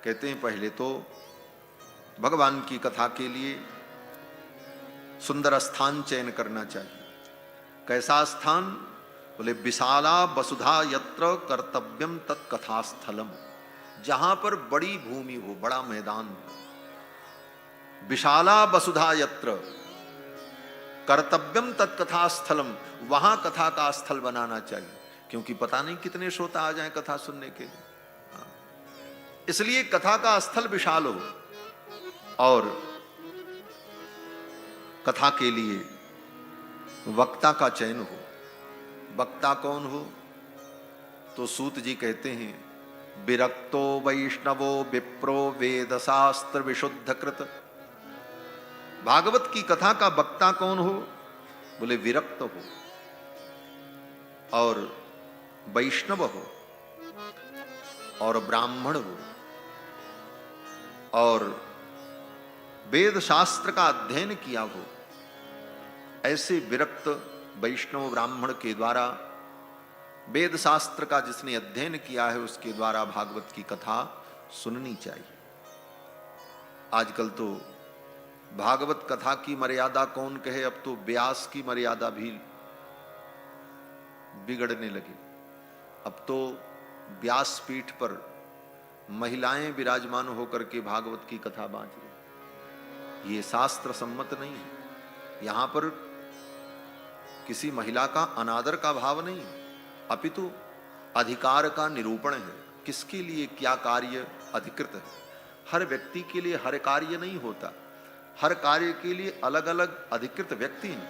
कहते हैं पहले तो भगवान की कथा के लिए सुंदर स्थान चयन करना चाहिए। कैसा स्थान? बोले विशाला वसुधा यत्र कर्तव्यम तत्कथा स्थलम, जहां पर बड़ी भूमि हो, बड़ा मैदान हो। विशाला वसुधा यत्र कर्तव्यम तत्कथा स्थलम, वहां कथा का स्थल बनाना चाहिए, क्योंकि पता नहीं कितने श्रोता आ जाएं कथा सुनने के लिए। इसलिए कथा का स्थल विशाल हो और कथा के लिए वक्ता का चयन हो। वक्ता कौन हो? तो सूत जी कहते हैं विरक्तो वैष्णवो विप्रो वेद शास्त्र विशुद्ध कृत। भागवत की कथा का वक्ता कौन हो? बोले विरक्त हो और वैष्णव हो और ब्राह्मण हो और वेद शास्त्र का अध्ययन किया हो। ऐसे विरक्त वैष्णव ब्राह्मण के द्वारा, वेद शास्त्र का जिसने अध्ययन किया है उसके द्वारा भागवत की कथा सुननी चाहिए। आजकल तो भागवत कथा की मर्यादा कौन कहे, अब तो व्यास की मर्यादा भी बिगड़ने लगी। अब तो व्यास पीठ पर महिलाएं विराजमान होकर के भागवत की कथा बांट रही। ये शास्त्र सम्मत नहीं है। यहां पर किसी महिला का अनादर का भाव नहीं, अपितु अधिकार का निरूपण है। किसके लिए क्या कार्य अधिकृत है। हर व्यक्ति के लिए हर कार्य नहीं होता, हर कार्य के लिए अलग अलग अधिकृत व्यक्ति हैं।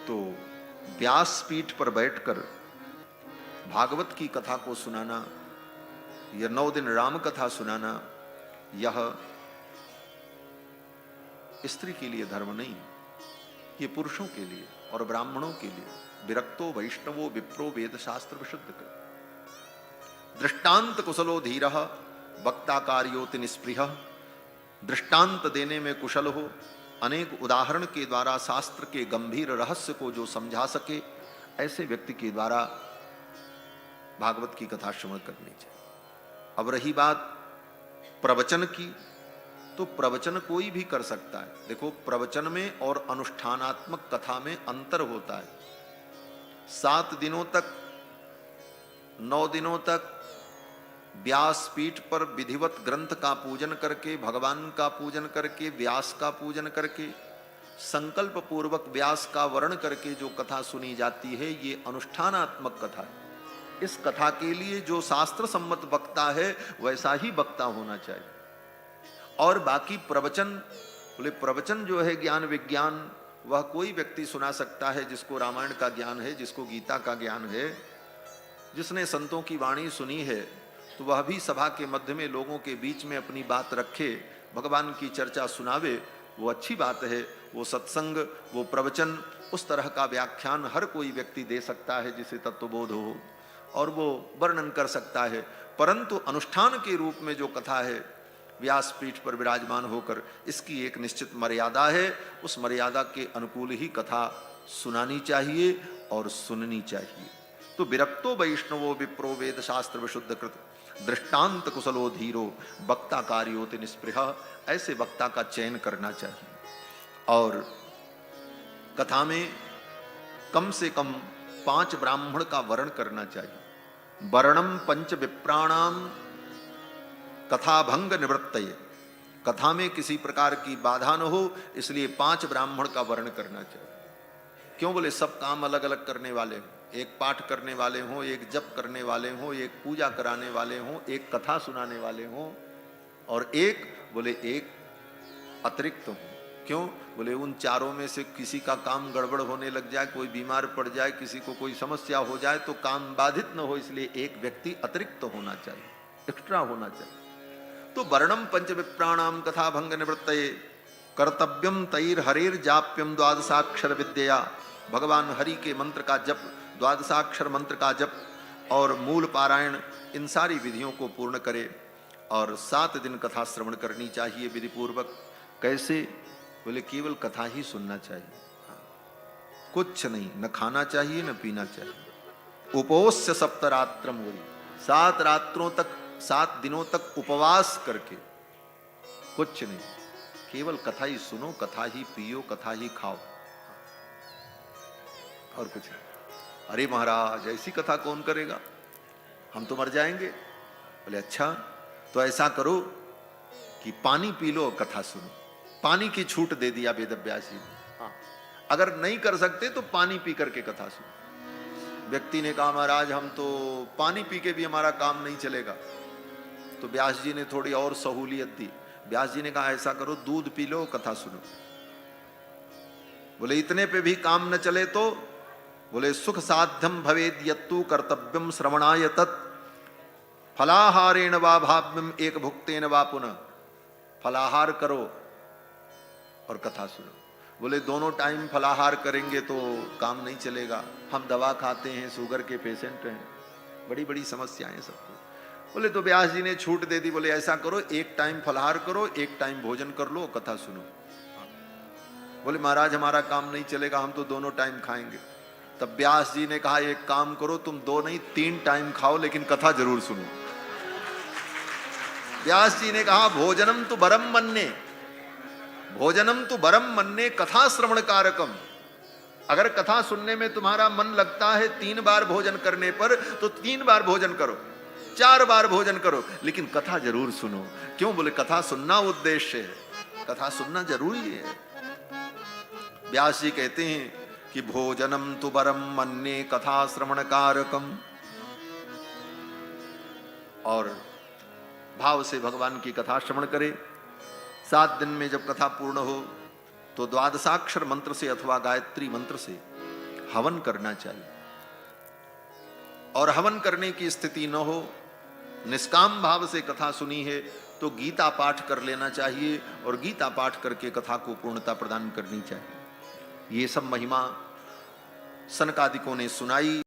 तो व्यास पीठ पर बैठकर भागवत की कथा को सुनाना या 9 दिन राम कथा सुनाना, यह स्त्री के लिए धर्म नहीं, ये पुरुषों के लिए और ब्राह्मणों के लिए। विरक्तो वैष्णवो विप्रो वेद शास्त्र विशुद्ध कर। दृष्टांत कुशलो धीरः वक्ता कार्योति निस्पृहः। दृष्टांत देने में कुशल हो, अनेक उदाहरण के द्वारा शास्त्र के गंभीर रहस्य को जो समझा सके, ऐसे व्यक्ति के द्वारा भागवत की कथा श्रवण करनी चाहिए। अब रही बात प्रवचन की, तो प्रवचन कोई भी कर सकता है। देखो, प्रवचन में और अनुष्ठानात्मक कथा में अंतर होता है। 7 दिनों तक, 9 दिनों तक व्यास पीठ पर विधिवत ग्रंथ का पूजन करके, भगवान का पूजन करके, व्यास का पूजन करके, संकल्प पूर्वक व्यास का वर्ण करके जो कथा सुनी जाती है, ये अनुष्ठानात्मक कथा है। इस कथा के लिए जो शास्त्र सम्मत वक्ता है वैसा ही वक्ता होना चाहिए। और बाकी प्रवचन, बोले प्रवचन जो है ज्ञान विज्ञान, वह कोई व्यक्ति सुना सकता है जिसको रामायण का ज्ञान है, जिसको गीता का ज्ञान है, जिसने संतों की वाणी सुनी है, तो वह भी सभा के मध्य में लोगों के बीच में अपनी बात रखे, भगवान की चर्चा सुनावे, वो अच्छी बात है। वो सत्संग, वो प्रवचन, उस तरह का व्याख्यान हर कोई व्यक्ति दे सकता है जिसे तत्वबोध हो, और वो वर्णन कर सकता है। परंतु अनुष्ठान के रूप में जो कथा है, व्यास पीठ पर विराजमान होकर, इसकी एक निश्चित मर्यादा है। उस मर्यादा के अनुकूल ही कथा सुनानी चाहिए और सुननी चाहिए। तो विरक्तो वैष्णवो विप्रो वेद शास्त्र विशुद्ध कृत दृष्टांत कुशलो धीरो वक्ता कार्योति निस्पृहः, ऐसे वक्ता का चयन करना चाहिए। और कथा में कम से कम 5 ब्राह्मण का वर्ण करना चाहिए। वर्णम पंच विप्राणाम कथा भंग निवृत्तये। कथा में किसी प्रकार की बाधा न हो, इसलिए 5 ब्राह्मण का वर्ण करना चाहिए। क्यों? बोले सब काम अलग अलग करने वाले हों, एक पाठ करने वाले हों, एक जप करने वाले हों, एक पूजा कराने वाले हों, एक कथा सुनाने वाले हों, और एक अतिरिक्त हों। क्यों? बोले उन चारों में से किसी का काम गड़बड़ होने लग जाए, कोई बीमार पड़ जाए, किसी को कोई समस्या हो जाए, तो काम बाधित न हो, इसलिए एक व्यक्ति अतिरिक्त होना चाहिए, एक्स्ट्रा होना चाहिए। तो वर्णम पंच विप्राणाम कथा भंग निवृत्तये कर्तव्यम तैर हरेर जाप्यम द्वादशाक्षर विद्या। भगवान हरि के मंत्र का जप, द्वादशाक्षर मंत्र का जप और मूल पारायण, इन सारी विधियों को पूर्ण करे और 7 दिन कथा श्रवण करनी चाहिए विधि पूर्वक। कैसे? बोले केवल कथा ही सुनना चाहिए, कुछ नहीं, न खाना चाहिए न पीना चाहिए। उपोष्य सप्तरात्रम, 7 रात्रों तक 7 दिनों तक उपवास करके, कुछ नहीं, केवल कथा ही सुनो, कथा ही पियो, कथा ही खाओ, और कुछ नहीं। अरे महाराज ऐसी कथा कौन करेगा, हम तो मर जाएंगे। बोले अच्छा, तो ऐसा करो कि पानी पी लो और कथा सुनो। पानी की छूट दे दिया वेद व्यास जी ने। हाँ, अगर नहीं कर सकते तो पानी पी करके कथा सुनो। व्यक्ति ने कहा महाराज हम तो पानी पी के भी हमारा काम नहीं चलेगा। तो व्यास जी ने थोड़ी और सहूलियत दी। व्यास जी ने कहा ऐसा करो, दूध पी लो, कथा सुनो। बोले इतने पे भी काम न चले तो, बोले सुख साध्यम भवेद यत्तु कर्तव्यम श्रवणाय तत् फलाहारेण वा भाव्यम एक भुक्तेन वा पुनः। फलाहार करो और कथा सुनो। बोले दोनों टाइम फलाहार करेंगे तो काम नहीं चलेगा, हम दवा खाते हैं, शुगर के पेशेंट हैं, बड़ी बड़ी समस्याएं सबको। बोले तो व्यास जी ने छूट दे दी। बोले ऐसा करो, एक टाइम फलाहार करो, एक टाइम भोजन कर लो, कथा सुनो। बोले महाराज हमारा काम नहीं चलेगा, हम तो दोनों टाइम खाएंगे। तब व्यास जी ने कहा एक काम करो, तुम 2 नहीं 3 टाइम खाओ, लेकिन कथा जरूर सुनो। व्यास जी ने कहा भोजनम तो बरम मन्ने, भोजनम तो बरम मन्ने कथा श्रवण कारकम। अगर कथा सुनने में तुम्हारा मन लगता है 3 बार भोजन करने पर, तो 3 बार भोजन करो, 4 बार भोजन करो, लेकिन कथा जरूर सुनो। क्यों? बोले कथा सुनना उद्देश्य है, कथा सुनना जरूरी है। व्यास जी कहते हैं कि भोजनम तु बरम मन्ने कथा श्रवण कारकम। और भाव से भगवान की कथा श्रवण करे। 7 दिन में जब कथा पूर्ण हो तो द्वादशाक्षर मंत्र से अथवा गायत्री मंत्र से हवन करना चाहिए। और हवन करने की स्थिति न हो, निष्काम भाव से कथा सुनी है तो गीता पाठ कर लेना चाहिए, और गीता पाठ करके कथा को पूर्णता प्रदान करनी चाहिए। ये सब महिमा सनकादिकों ने सुनाई।